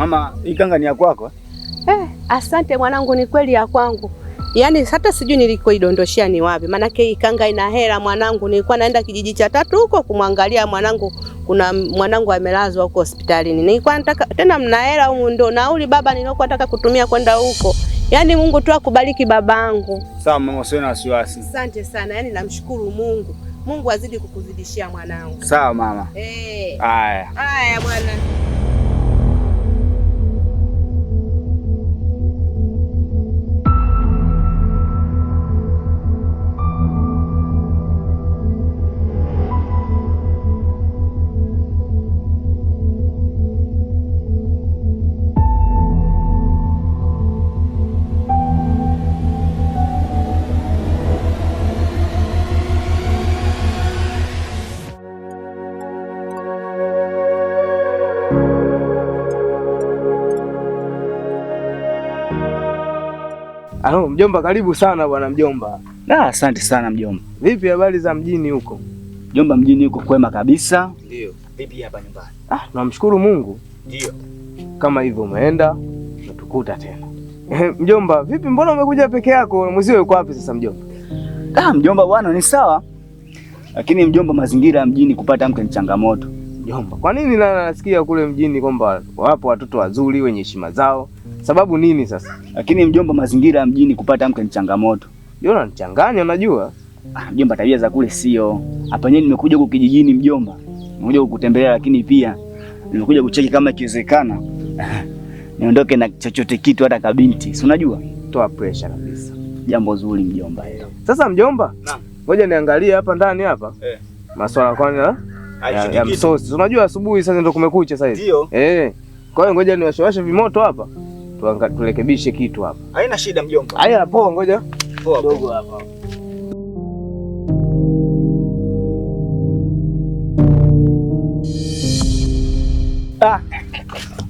Mama, hii kanga ni ya kwako? Asante mwanangu, ni kweli ya kwangu. Yaani hata sijui nilikoidondoshia ni wapi. Maana hii kanga ina hela mwanangu. Nilikuwa naenda kijiji cha 3 huko kumwangalia mwanangu. Kuna mwanangu amelazwa huko hospitalini. Nilikuwa nataka tena mna hela huko, ndo nauli baba nilikuwa nataka kutumia kwenda huko. Yaani Mungu tu akubariki babangu. Sawa mama, usiwe na wasiwasi. Asante sana. Yaani namshukuru Mungu. Mungu azidi kukuzidishia mwanangu. Sawa mama. Haya. Haya bwana. Alo, mjomba karibu sana bwana mjomba. Asante sana mjomba. Vipi habari za mjini huko? Mjomba, mjini huko kwema kabisa. Ndio. Vipi hapa nyumbani? Tunamshukuru Mungu. Ndio. Kama hivyo umeenda, natukuta tena. Mjomba, vipi mbona umekuja peke yako? Mzee yuko wapi sasa mjomba? Mjomba bwana ni sawa. Lakini mjomba, mazingira ya mjini kupata mke ni changamoto. Mjomba, kwa nini nasikia kule mjini kwamba wapo watoto wazuri wenye heshima zao? Sababu nini sasa? Lakini mjomba, mazingira ya mjini kupata mke ni changamoto. Ndio unanichanganya unajua? Mjomba, tabia za kule sio. Hapa nyenye nimekuja huko kijijini mjomba. Nimekuja kukutembelea, lakini pia nimekuja kucheki kama ikiwezekana niondoke na chochote kitu, hata kabinti. Si unajua? Toa pressure kabisa. Jambo zuri mjomba hilo. Sasa mjomba? Naam. Ngoja niangalie hapa ndani hapa. Masuala kwanza ya msosi. Unajua asubuhi sasa ndio kumekucha sasa hivi. Ndio. Kwa hiyo ngoja niwashawashe vimoto hapa. Turekebishe kitu hapa. Haina shida mjomba. Haya poa, ngoja. Poa dogo hapa.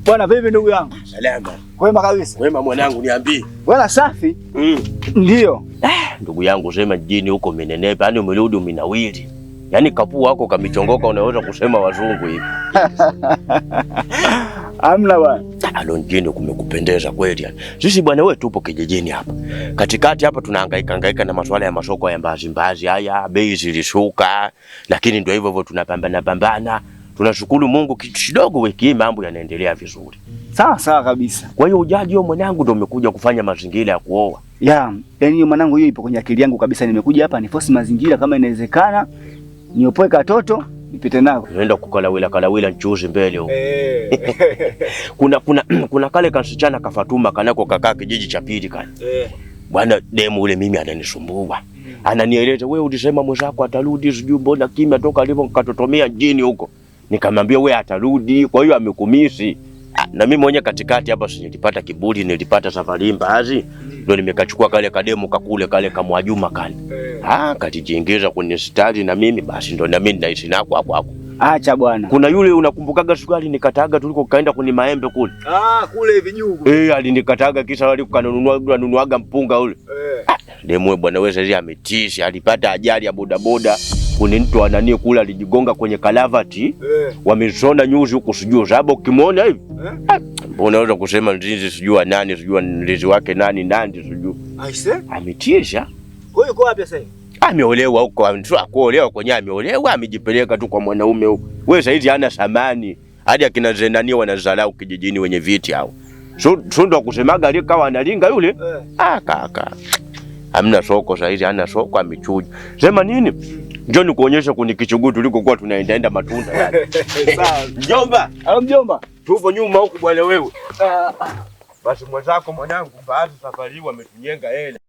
Bwana vipi ndugu yangu? Salama. Kwema kabisa. Kwema mwanangu, niambie. Bwana safi. Ndio. Ndugu yangu, sema jijini huko umenenepa, yani umerudi umenawili. Yaani kapuu wako kamichongoka, unaweza kusema wazungu hivi. Amna bwana. Mjini kumekupendeza kweli. Sisi bwana wewe tupo kijijini hapa. Katikati hapa tunahangaika na masuala ya masoko ya mbazi haya, bei zilishuka, lakini ndio hivyo tunapambana. Tunashukuru Mungu kidogo wiki hii mambo yanaendelea vizuri. Sawa kabisa. Kwa hiyo ujaji wewe mwanangu ndio umekuja kufanya mazingira ya kuoa. Yaani mwanangu, hiyo ipo kwenye akili yangu kabisa. Nimekuja hapa niforce mazingira kama inawezekana. Niopoe katoto nipite nako. Naenda kukalawila nchuzi mbele huko. Kuna kale kasichana kafatuma kanako kakaa kijiji cha pili kale. Bwana demu ule mimi ananisumbua. Ananieleza wewe ulisema mwenzako atarudi, sijui mbona kimya toka alipo katotomea jini huko. Nikamwambia wewe atarudi, kwa hiyo amekumisi. Na mimi mwenyewe katikati hapa nilipata kiburi, nilipata safari mbaazi, ndio nimekachukua kale kademu kakule kale kamwajuma kale. Katijiingiza kwenye stadi na mimi basi ndo na mimi naishi nako hapo. Acha bwana. Kuna yule unakumbukaga sukari nikataga tuliko kaenda kwenye maembe kule. Kule vijugu. Alinikataga kisa wali kununuaga mpunga ule. Demu bwana wewe sasa ametisha, alipata ajali ya bodaboda. Kuna mtu anani kula alijigonga kwenye kalavati. Wameshona nyuzi huko sijui sababu ukimwona hivi. Unaweza kusema nzinzi sijui nani, sijui nlizi wake nani sijui. Ametisha. Kwa hiyo yuko wapi sasa hivi? Ameolewa huko, kuolewa kwenye ameolewa, amejipeleka tu kwa mwanaume huko. Wewe sasa hizi hana samani. Hadi akina Zenani wanazalau kijijini wenye viti hao. Ndo kusemaga alikawa analinga yule. Kaka. Hamna soko sasa hizi, hana soko, amechuja. Sema nini? Njoo nikuonyeshe kuni kichuguu tulikokuwa tunaenda matunda yani. Sawa. Mjomba. Mjomba. Tupo nyuma huku bwana wewe. Basi mwenzako mwanangu baadhi safari wametunyenga hela.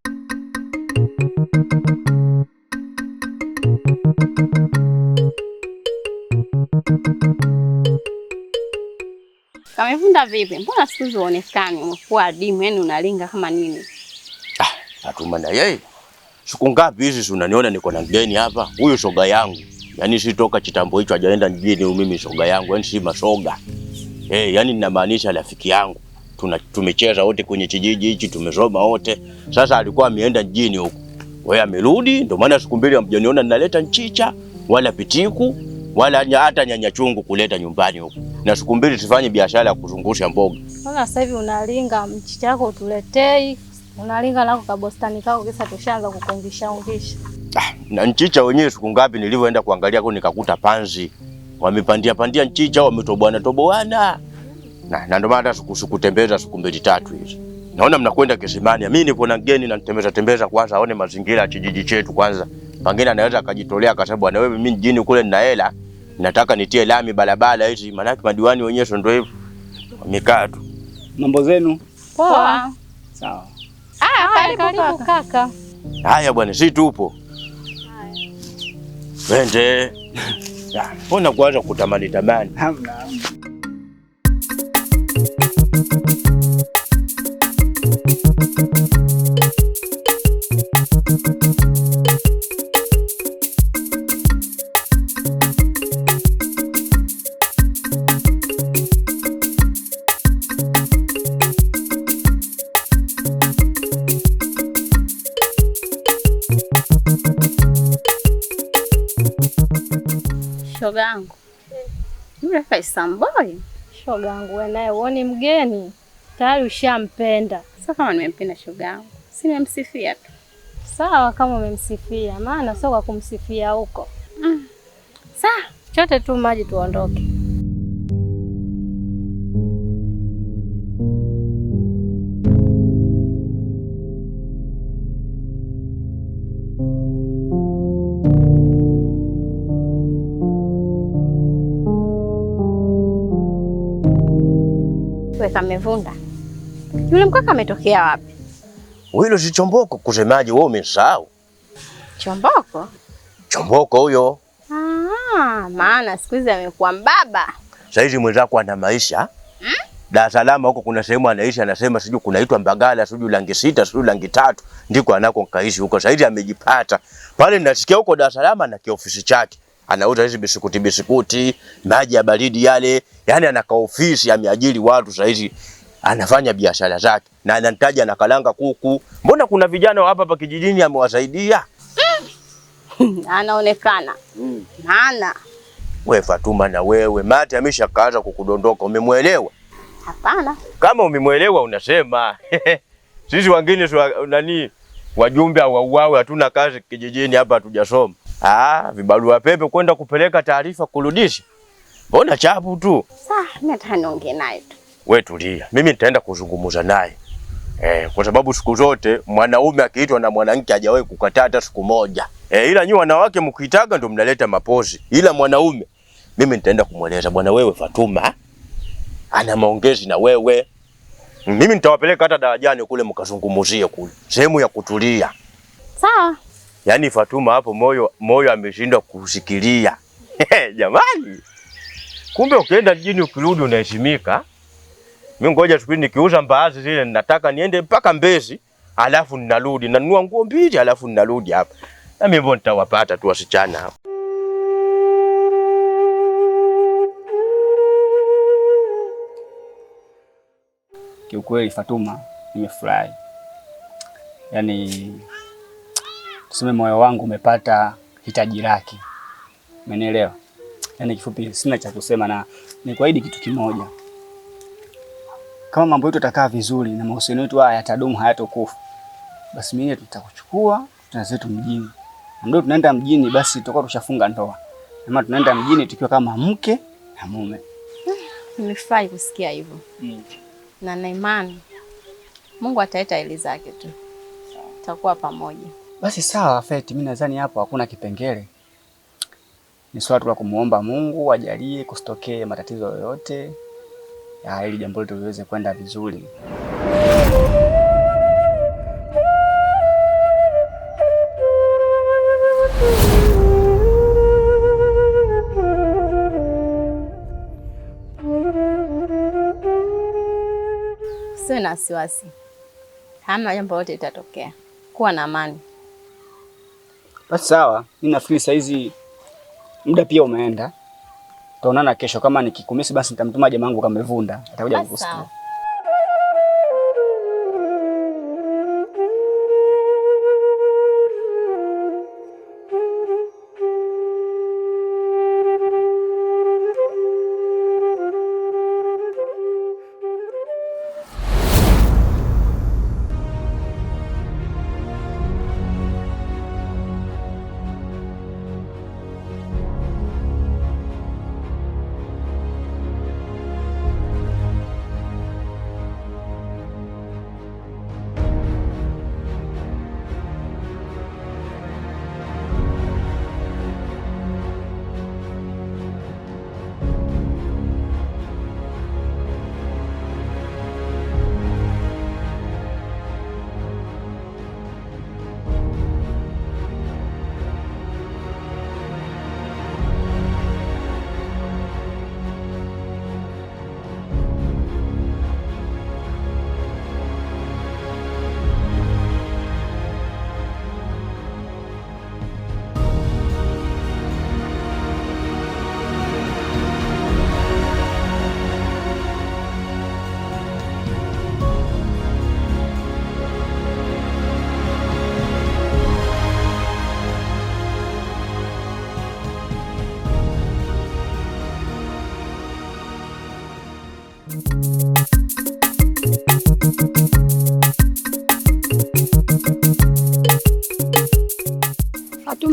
Kamevunda vipi? Mbona siku hizi huonekani? Umekuwa adimu, yani unalinga kama nini? Fatuma na yeye. Siku ngapi hizi unaniona niko na mgeni hapa? Huyu shoga yangu. Yaani si toka kitambo hicho hajaenda mjini mimi shoga yangu, yani si mashoga. Yani ninamaanisha rafiki yangu. Tumecheza wote kwenye kijiji hichi, tumesoma wote. Sasa alikuwa ameenda mjini huko. Wewe amerudi, ndio maana siku mbili hamjaniona ninaleta nchicha wala pitiku. wala hata nyanya chungu kuleta nyumbani huko, na siku mbili tufanye biashara ya kuzungusha mboga. Sasa hivi unalinga mchicha wako utuletei, unalinga nako kabostani kako kisa tushaanza kukongisha ungisha. Na mchicha wenyewe siku ngapi nilivyoenda kuangalia kwa nikakuta panzi. Wamepandia mchicha, wametoboana. Na ndio maana sikutembeza siku mbili tatu hizo. Naona mnakwenda kisimani. Mimi nipo na mgeni na nitembeza kwanza aone mazingira ya kijiji chetu kwanza. Pengine anaweza akajitolea kwa sababu bwana wewe, mimi mjini kule nina hela. Nataka nitie lami barabara hizi, maana madiwani wenyewe ndio hivyo. Wamekaa tu. Mambo zenu? Poa. Sawa. Karibu kaka. Haya bwana, si tupo. Wende. Mbona kuanza kutamani? Hamna. Shoga yangu. Yule Faisamboi. Shoga yangu wewe naye uone mgeni. Tayari ushampenda. Sasa kama nimempenda shoga yangu, si nimemsifia tu. Sawa kama umemsifia, maana sio kwa kumsifia huko. Sawa, chote tu maji tuondoke. Weka mevunda. Yule mkaka ametokea wapi? Huyo si Chomboko kusemaje wewe umesahau? Chomboko? Chomboko huyo. Maana siku hizi amekuwa mbaba. Sasa hizi mwenzako ana maisha. Dar es Salaam huko kuna sehemu anaishi, anasema sijui kunaitwa Mbagala, sijui Langi 6, sijui Langi 3, ndiko anako kaishi huko. Sasa hizi amejipata. Pale ninasikia huko Dar es Salaam na kiofisi chake. Anauza hizi bisikuti, maji ya baridi yale. Yaani ana kaofisi, ameajiri watu sasa hizi. Anafanya biashara zake na ananitaja na kalanga kuku. Mbona kuna vijana hapa kijijini amewasaidia? Anaonekana. Maana wewe Fatuma, na wewe mate ameshakaanza kukudondoka, umemuelewa? Hapana. Kama umemuelewa unasema. Sisi wengine nani wajumbe wauawe, hatuna kazi kijijini hapa, hatujasoma. Vibarua pepe kwenda kupeleka taarifa kurudisha. Mbona chapu tu? Mimi nataka niongee naye tu. Wewe tulia. Mimi nitaenda kuzungumza naye. Kwa sababu siku zote mwanaume akiitwa na mwanamke hajawahi kukataa hata siku moja. Ila nyinyi wanawake mkiitaga ndio mnaleta mapozi. Ila mwanaume mimi nitaenda kumweleza, bwana wewe Fatuma ana maongezi na wewe. Mimi nitawapeleka hata darajani kule mkazungumuzie kule. Sehemu ya kutulia. Sawa. Yaani Fatuma hapo moyo ameshindwa kusikilia. Jamani. Kumbe ukienda mjini ukirudi unaheshimika. Mimi ngoja siku nikiuza mbaazi zile nataka niende mpaka Mbezi, alafu ninarudi nanunua nguo mbili, alafu ninarudi hapa. Na mimi mbona nitawapata tu wasichana hapa. Kiukweli Fatuma, nimefurahi. Yaani tuseme moyo wangu umepata hitaji lake. Umenielewa? Yaani kifupi sina cha kusema, na nikuahidi kitu kimoja. Kama mambo yetu yatakaa vizuri na mahusiano yetu haya yatadumu, hayatokufa, basi mimi tutakuchukua tunazetu mjini. Ndio tunaenda mjini, basi tutakuwa tushafunga ndoa. Ama tunaenda mjini tukiwa kama mke na mume. Nimefurahi kusikia hivyo. Na na imani Mungu ataleta hili zake tu. Tutakuwa pamoja. Basi sawa Feti, mimi nadhani hapo hakuna kipengele. Ni swala tu la kumuomba Mungu ajalie kusitokee matatizo yoyote, ili jambo letu liweze kwenda vizuri. Usiwe na wasiwasi. Hamna jambo lolote litatokea. Kuwa na amani. Basi sawa, mimi nafikiri saa hizi muda pia umeenda. Tutaonana kesho, kama nikikumisi basi nitamtuma jamaa wangu kama Mevunda, atakuja kukusikia.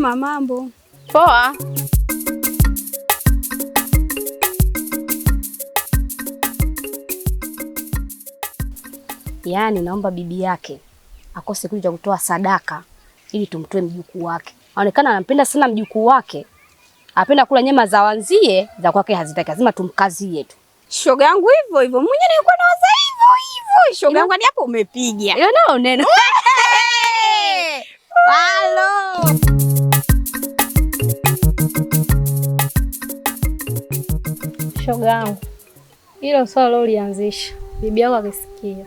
Mama, mambo Poa. Yaani naomba bibi yake akose kuja kutoa sadaka ili tumtoe mjukuu wake. Aonekana anampenda sana mjukuu wake. Apenda kula nyama za wanzie, za kwake hazitaki. Lazima tumkazie tu. Shoga yangu hivyo hivyo. Mwenyewe nilikuwa nawaza hivyo hivyo. Shoga yangu hadi hapo umepiga. Hiyo nao neno. Halo. shoga yangu, hilo swala ulianzisha, bibi yako akisikia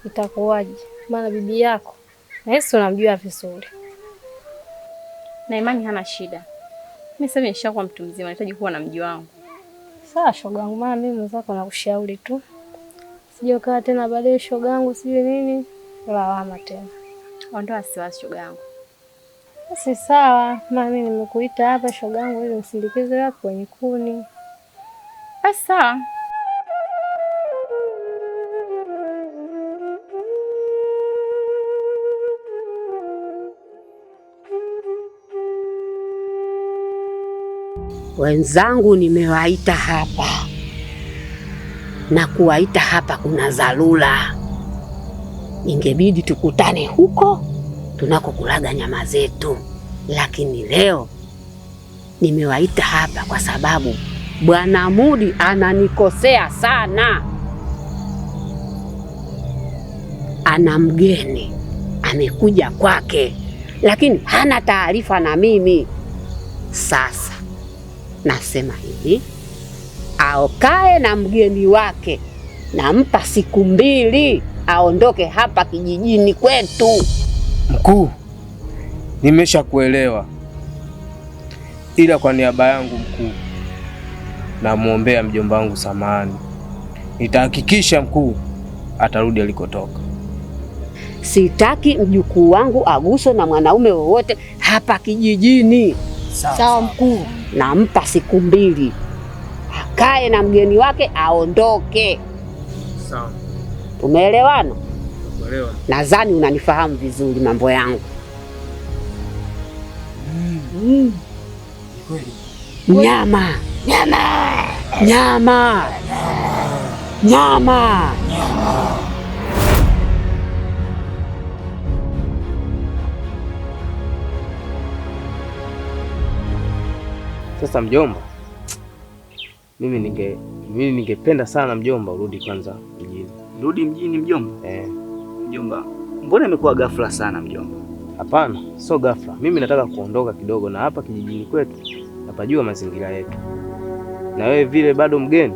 itakuwaje? Maana bibi yako na Yesu unamjua vizuri. Na imani hana shida. Mimi sasa nishakuwa mtu mzima, nahitaji kuwa na mji wangu. Sawa shoga yangu, maana mimi mwenzako nakushauri tu. Sije ukawa tena baadaye shoga yangu sijui nini, lawama tena. Ondoa wasiwasi shoga yangu. Basi sawa, maana mimi nimekuita hapa shoga yangu ili msindikize hapo kwenye kuni. Basi sawa. Wenzangu nimewaita hapa na kuwaita hapa kuna dharura. Ingebidi tukutane huko tunakokulaga nyama zetu, lakini leo nimewaita hapa kwa sababu Bwana Mudi ananikosea sana. Ana mgeni amekuja kwake, lakini hana taarifa na mimi. Sasa nasema hivi, aokae na mgeni wake, nampa siku 2 aondoke hapa kijijini kwetu. Mkuu, nimeshakuelewa, ila kwa niaba yangu mkuu, namuombea mjomba wangu samahani. Nitahakikisha mkuu atarudi alikotoka. Sitaki mjukuu wangu aguswe na mwanaume wowote hapa kijijini. Sawa mkuu. Nampa siku 2 akae na mgeni wake aondoke. Sawa. Tumeelewana? Tumeelewana. Nadhani unanifahamu vizuri mambo yangu. Nyama. Nyama. Nyama. Nyama. Sasa mjomba, mimi ningependa sana mjomba urudi kwanza mjini. Rudi mjini mjomba? Mjomba, mbona imekuwa ghafla sana mjomba? Hapana, sio ghafla. Mimi nataka kuondoka kidogo na hapa kijijini kwetu. Napajua mazingira yetu. Na wewe vile bado mgeni,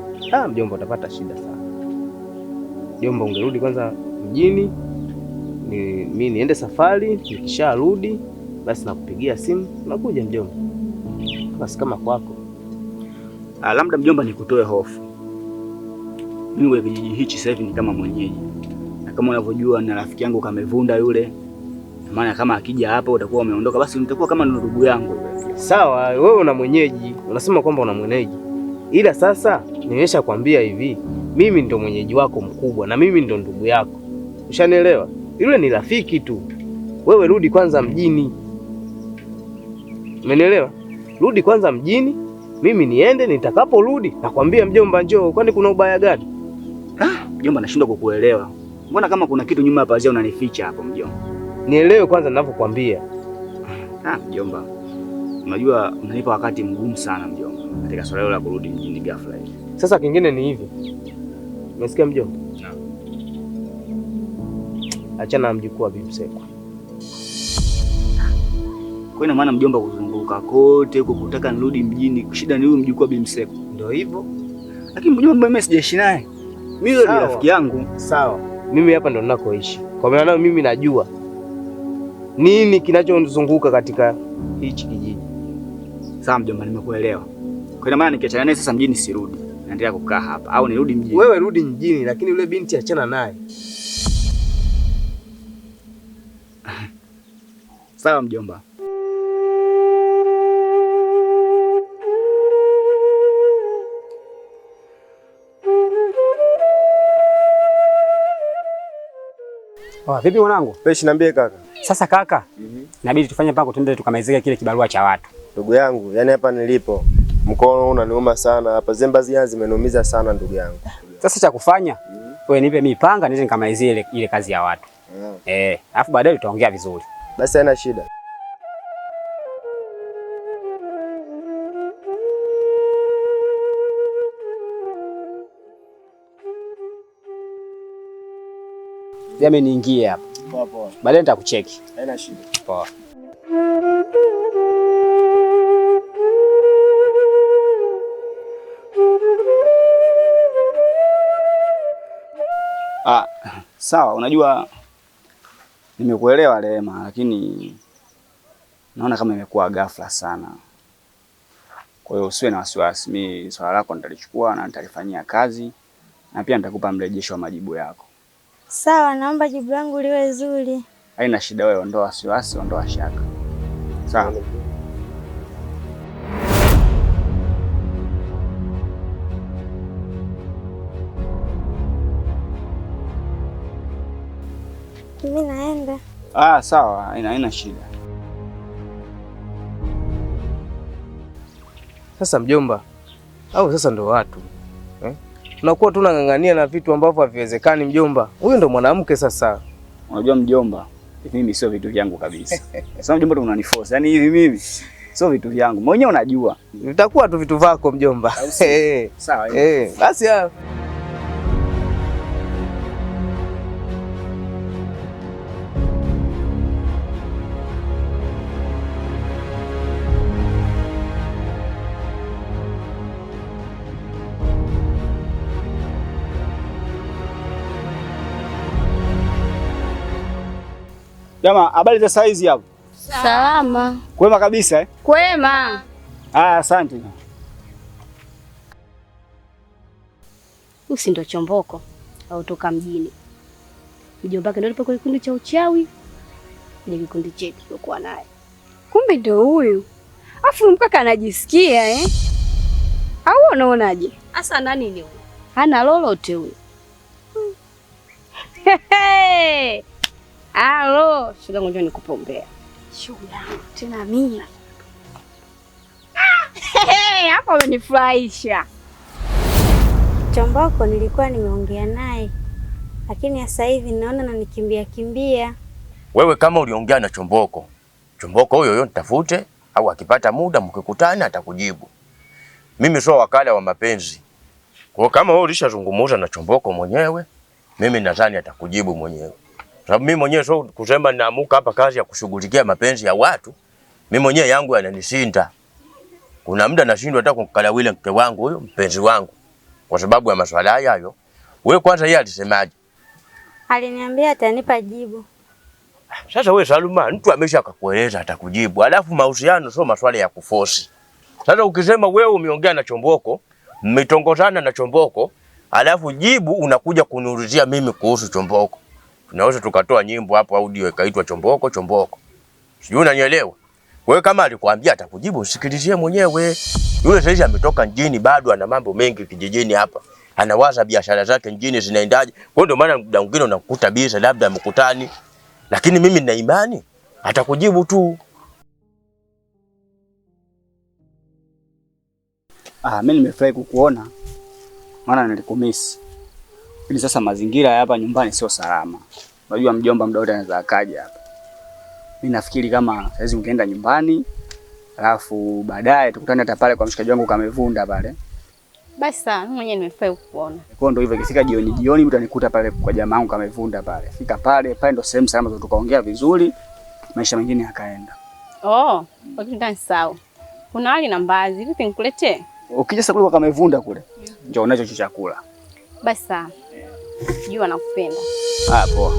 mjomba utapata shida sana. Mjomba, ungerudi kwanza mjini, mimi niende safari, nikisharudi basi nakupigia simu, nakuja mjomba. Basi kama kwako. Labda mjomba nikutoe hofu. Mimi kwa kijiji hichi sasa hivi ni kama mwenyeji. Na kama unavyojua na rafiki yangu Kamevunda yule. Maana kama akija hapa utakuwa umeondoka, basi nitakuwa kama ndugu yangu yule. Sawa, wewe una mwenyeji. Unasema kwamba una mwenyeji. Ila sasa nimeshakwambia hivi, mimi ndo mwenyeji wako mkubwa na mimi ndo ndugu yako. Ushanielewa? Yule ni rafiki tu. Wewe rudi kwanza mjini. Umenielewa? Rudi kwanza mjini, mimi niende, nitakaporudi nakwambia mjomba njoo. Kwani kuna ubaya gani? Mjomba nashindwa kukuelewa. Mbona kama kuna kitu nyuma ya pazia unanificha hapo mjomba? Nielewe kwanza ninavyokuambia. Mjomba, unajua unanipa wakati mgumu sana mjomba katika swala la kurudi mjini ghafla hivi. Sasa kingine ni hivi. Umesikia mjomba? Achana na mjukuu wa Bibi Msekwa. Kwa ina maana mjomba kuzunguka kote huko kutaka nirudi mjini, shida ni huyu mjukuu wa Bibi Msekwa. Ndio hivyo. Lakini mjomba mimi sijaishi naye. Mimi ni rafiki yangu. Sawa. Mimi hapa ndo ninakoishi. Kwa maana mimi najua nini kinachozunguka katika hichi kijiji. Sawa mjomba, nimekuelewa. Kwa ina maana nikiachana naye sasa mjini sirudi. Naendelea kukaa hapa au nirudi mjini? Wewe rudi mjini, lakini yule binti achana naye. Sawa mjomba. Oh, vipi mwanangu? Peshi niambie kaka. Sasa kaka, inabidi tufanye mpango tuende tukamalizike kile kibarua cha watu. Ndugu yangu, yani hapa nilipo mkono unaniuma sana hapa. Zemba zimeniumiza sana ndugu yangu. Sasa cha kufanya, wewe nipe mipanga niende nikamalizie ile kazi ya watu. Alafu baadaye tutaongea vizuri. Basi haina shida. Yame niingie hapa. Poa poa. Baadaye nitakucheki. Haina shida. Poa. Sawa, unajua nimekuelewa Rehema, lakini naona kama imekuwa ghafla sana. Kwa hiyo usiwe na wasiwasi, mimi swala lako nitalichukua na nitalifanyia kazi na pia nitakupa mrejesho wa majibu yako. Sawa, naomba jibu langu liwe zuri. Haina shida, wewe ondoa wasiwasi, ondoa shaka. Sawa. Mimi naenda. Sawa, haina shida. Sasa mjomba, au sasa ndo watu unakuwa tu unang'ang'ania na vitu ambavyo haviwezekani mjomba. Huyu ndo mwanamke sasa. Unajua mjomba, mimi sio vitu vyangu kabisa. Sasa mjomba ndo unaniforce. Yaani hivi mimi sio vitu vyangu. Mwenyewe unajua. Vitakuwa tu vitu vako mjomba. Sawa. Basi ya. Jamaa, habari za saizi hapo? Salama. Kwema kabisa Kwema. Asante. Usi ndo Chomboko au toka mjini. Mjomba wake ndo alipo kikundi cha uchawi. Ile kikundi chetu tulikuwa naye. Kumbe ndo huyu. Afu mkaka anajisikia au unaonaje? Asa nani ni huyu? Hana lolote huyu. Alo, shoga ngoja nikupombea. Shoga tena mimi. Hapa umenifurahisha. Chomboko nilikuwa nimeongea naye, lakini sasa hivi naona ananikimbia. Wewe kama uliongea na Chomboko, Chomboko huyo nitafute, au akipata muda mkikutana atakujibu. Mimi sio wakala wa mapenzi. Kwa kama wewe ulishazungumza na Chomboko mwenyewe, mimi nadhani atakujibu mwenyewe. Sababu mimi mwenyewe sio kusema naamuka hapa kazi ya kushughulikia mapenzi ya watu. Mimi mwenyewe yangu yananishinda. Kuna muda nashindwa hata kumkala wile mke wangu huyo, mpenzi wangu. Kwa sababu ya masuala hayo. Wewe kwanza yeye alisemaje? Aliniambia atanipa jibu. Sasa wewe Saluma, mtu amesha akakueleza atakujibu. Alafu mahusiano sio masuala ya kuforce. Sasa ukisema wewe umeongea na Chomboko, mmetongozana na Chomboko, alafu jibu unakuja kuniulizia mimi kuhusu Chomboko. Tunaweza tukatoa nyimbo hapo audio ikaitwa Chomboko Chomboko. Sijui unanielewa? Wewe kama alikwambia atakujibu usikilizie mwenyewe. Yule sasa ametoka mjini bado ana mambo mengi kijijini hapa. Anawaza biashara zake mjini zinaendaje. Kwa ndio maana muda mwingine unakuta biashara labda mkutani. Lakini mimi nina imani atakujibu tu. Mimi nimefurahi kukuona. Maana nilikumisi. Lakini sasa mazingira hapa nyumbani sio salama. Unajua mjomba muda wote anaweza akaja hapa. Mimi nafikiri kama saizi ungeenda nyumbani, alafu baadaye tukutane hata pale kwa mshikaji wangu Kamevunda pale. Basi sawa, mimi mwenyewe nimefurahi kukuona. Kwa ndio hivyo ikifika jioni utanikuta pale kwa jamaa wangu Kamevunda pale. Fika pale ndo sehemu salama za tukaongea vizuri, maisha mengine yakaenda. Wakati ndani sawa. Kuna wali na mbaazi, vipi nikuletee? Ukija sasa kule kwa Kamevunda kule, njoo unacho chakula. Basi sawa. Jua nakupenda. Poa.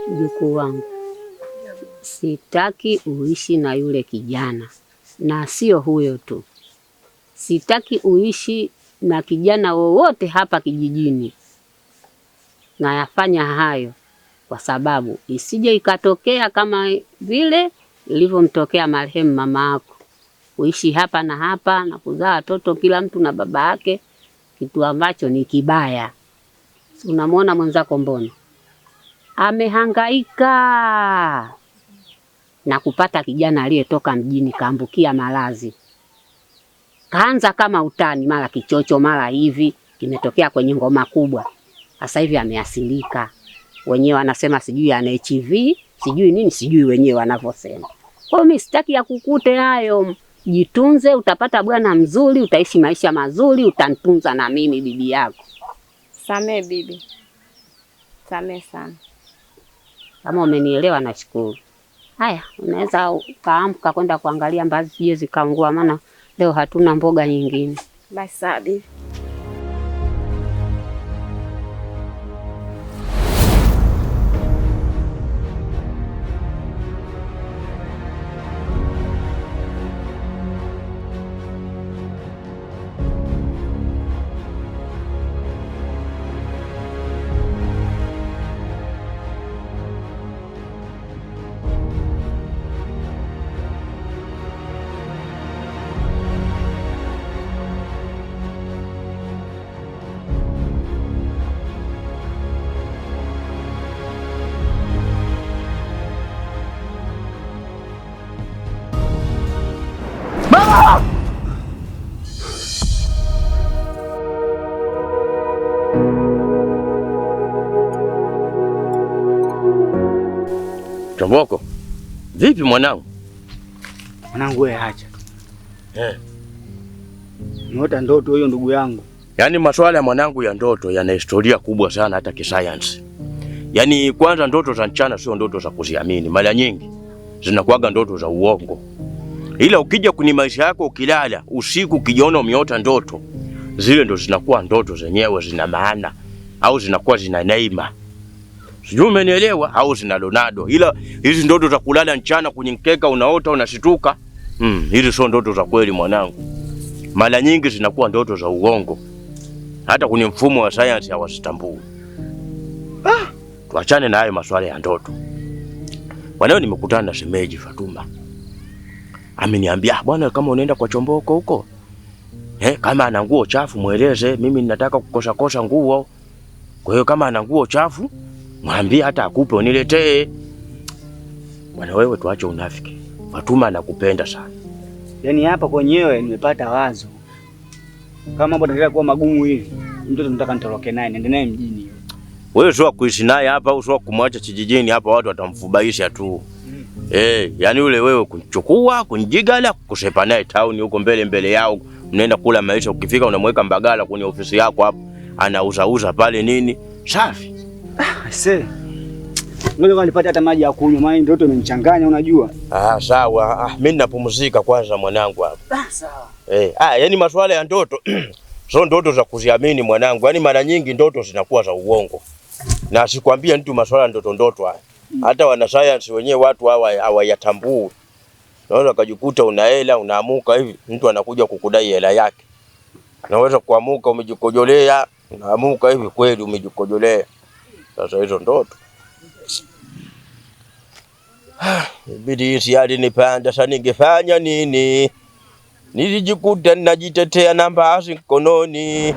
Mjukuu wangu, sitaki uishi na yule kijana, na sio huyo tu. Sitaki uishi na kijana wowote hapa kijijini. Na yafanya hayo kwa sababu isije ikatokea kama vile ilivyomtokea marehemu mama yako. Uishi hapa na kuzaa watoto kila mtu na baba yake, kitu ambacho ni kibaya. Unamwona mwenzako mbona amehangaika na kupata kijana aliyetoka mjini, kaambukia malazi. Kaanza kama utani, mara kichocho, mara hivi, kimetokea kwenye ngoma kubwa. Sasa hivi ameasilika. Wenyewe wanasema sijui ana HIV, sijui nini, sijui wenyewe wanavyosema. Kwa hiyo mimi sitaki ya kukute hayo. Jitunze, utapata bwana mzuri, utaishi maisha mazuri, utanitunza na mimi bibi yako. Samee bibi. Samee sana. Kama umenielewa nashukuru. Haya, unaweza ukaamka kwenda kuangalia mbazi zije zikaungua, maana leo hatuna mboga nyingine. Basi sawa bibi. Tomboko, vipi mwanangu? Mwanangu wewe acha. Niota ndoto hiyo ndugu yangu. Yaani maswala ya mwanangu ya ndoto yana historia kubwa sana hata kisayansi. Yaani kwanza ndoto za mchana sio ndoto za kuziamini. Mara nyingi zinakuwaga ndoto za uongo. Ila ukija kwenye maisha yako ukilala usiku ukijiona umeota ndoto, zile ndo zinakuwa ndoto zenyewe zina maana au zinakuwa zina neema. Sijui umenielewa au zina Ronaldo. Ila hizi ndoto za kulala mchana kwenye mkeka unaota unashituka, hizi sio ndoto za kweli mwanangu. Mara nyingi zinakuwa ndoto za uongo. Hata kwenye mfumo wa science hawazitambui. Tuachane na hayo maswala ya ndoto. Wanao nimekutana na shemeji Fatuma. Ameniambia bwana, kama unaenda kwa Chomboko huko, kama ana nguo chafu mueleze, mimi ninataka kukosa nguo. Kwa hiyo kama ana nguo chafu mwambie hata akupe uniletee. Bwana wewe tuache unafiki. Fatuma anakupenda sana. Yaani hapa kwenyewe nimepata wazo. Kama mambo yanaendelea kuwa magumu hivi, mtoto nataka nitoroke naye, niende naye mjini. Wewe sio kuishi naye hapa au sio kumwacha kijijini hapa, watu watamfubaisha tu. Yaani yule wewe kuchukua, kunjigala, kusepa naye town huko mbele yao, mnaenda kula maisha, ukifika unamweka Mbagala kwenye ofisi yako hapo, anauza pale nini? Safi. Ngoja nipate hata maji ya kunywa, maana ndoto imenichanganya unajua. Sawa. Mimi ninapumzika kwanza mwanangu hapa. Sawa. Yaani masuala ya ndoto sio ndoto za kuziamini mwanangu. Yaani mara nyingi ndoto zinakuwa za uongo. Na sikwambia mtu masuala ndoto haya. Hata wana science wenyewe watu hawayatambui. Unaweza kujikuta una hela unaamuka hivi, mtu anakuja kukudai hela yake. Unaweza kuamuka umejikojolea, unaamuka hivi kweli umejikojolea. Sasa hizo ndoto. Ibidi hisi hadi nipanda, sasa ningefanya nini? Nilijikuta najitetea na mbaazi mkononi.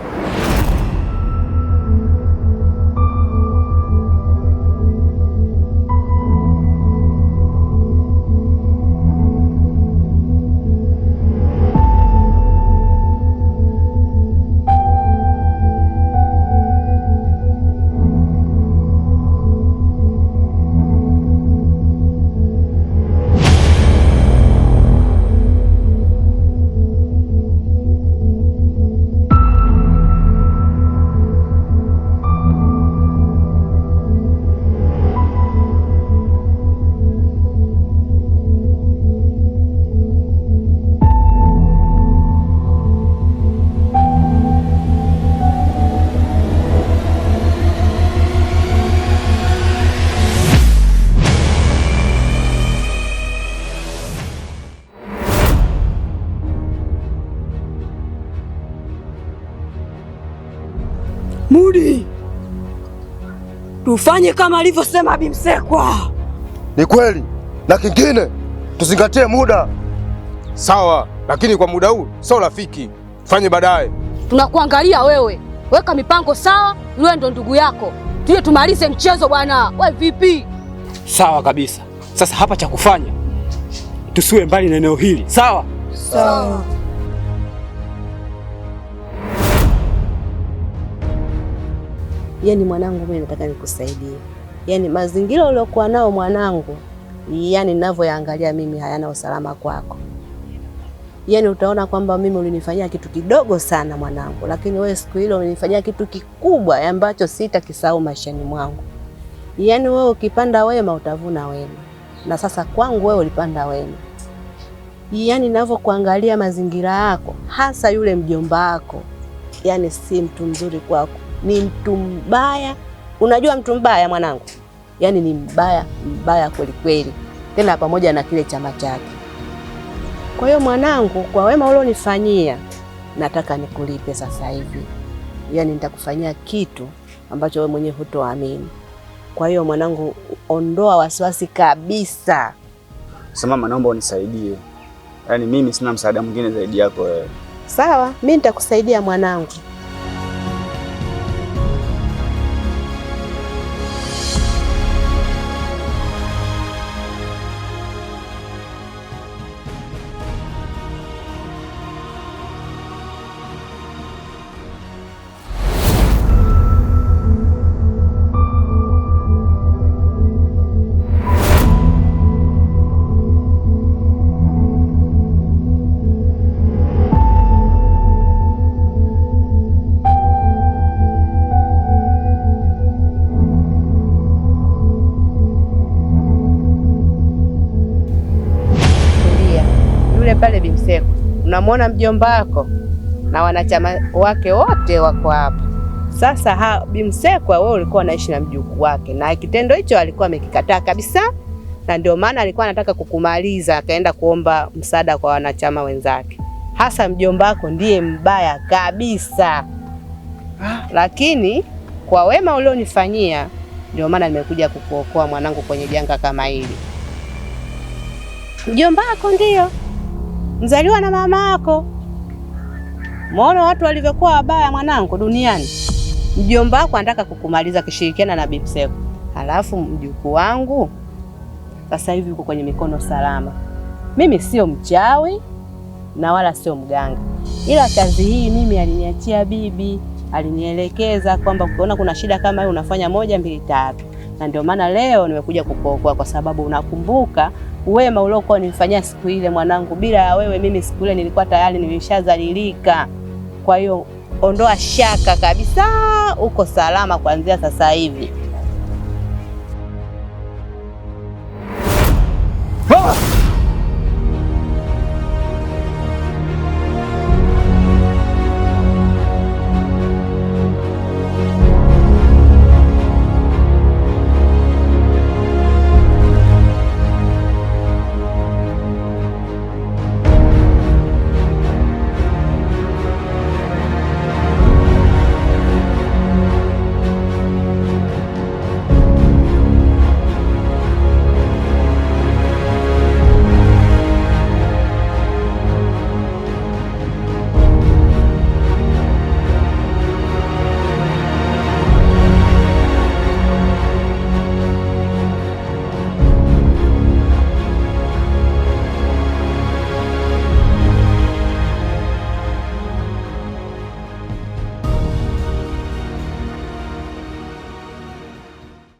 Mudi, tufanye kama alivyosema Bi Msekwa. Ni kweli, na kingine tuzingatie muda. Sawa, lakini kwa muda huu sio rafiki, fanye baadaye. Tunakuangalia wewe, weka mipango sawa, yule ndo ndugu yako, tuje tumalize mchezo bwana. Wewe vipi? Sawa kabisa. Sasa hapa cha kufanya tusiwe mbali na eneo hili, sawa? Sawa. Yaani mwanangu, mimi nataka nikusaidie. Yaani mazingira uliokuwa nao mwanangu, yaani ninavyoyaangalia mimi hayana usalama kwako. Yaani utaona kwamba mimi ulinifanyia kitu kidogo sana mwanangu, lakini wewe siku ile ulinifanyia kitu kikubwa ambacho sitakisahau maishani mwangu. Yaani wewe ukipanda wema utavuna wema. Na sasa kwangu wewe ulipanda wema. Yaani ninavyokuangalia mazingira yako, hasa yule mjomba wako, yaani si mtu mzuri kwako. Ni mtu mbaya. Unajua mtu mbaya mwanangu? Yaani ni mbaya kweli kweli. Tena pamoja na kile chama chake. Kwa hiyo mwanangu, kwa wema ulionifanyia, nataka nikulipe sasa hivi. Yaani nitakufanyia kitu ambacho wewe mwenyewe hutoamini. Kwa hiyo mwanangu, ondoa wasiwasi kabisa. Mama, naomba unisaidie. Yaani mimi sina msaada mwingine zaidi yako wewe. Sawa, mimi nitakusaidia mwanangu. Pale Bi Msekwa, unamwona mjomba wako na wanachama wake wote wako hapa. Sasa Bi Msekwa, wewe ulikuwa unaishi na mjukuu wake, na kitendo hicho alikuwa amekikataa kabisa, na ndio maana alikuwa anataka kukumaliza, akaenda kuomba msaada kwa wanachama wenzake. Hasa mjomba wako ndiye mbaya kabisa. Lakini kwa wema ulionifanyia, ndio maana nimekuja kukuokoa mwanangu kwenye janga kama hili. Mjomba wako ndio mzaliwa na mama yako. Muone watu walivyokuwa wabaya mwanangu duniani. Mjomba wako anataka kukumaliza kishirikiana na Bi Msekwa. Halafu mjukuu wangu sasa hivi yuko kwenye mikono salama. Mimi sio mchawi na wala sio mganga. Ila kazi hii mimi aliniachia bibi, alinielekeza kwamba ukiona kuna shida kama hiyo unafanya 1 2 3. Na ndio maana leo nimekuja kukuokoa, kwa sababu unakumbuka wema uliokuwa unifanyia siku ile mwanangu. Bila ya wewe mimi siku ile nilikuwa tayari nimeshazalilika. Kwa hiyo ondoa shaka kabisa, uko salama kuanzia sasa hivi.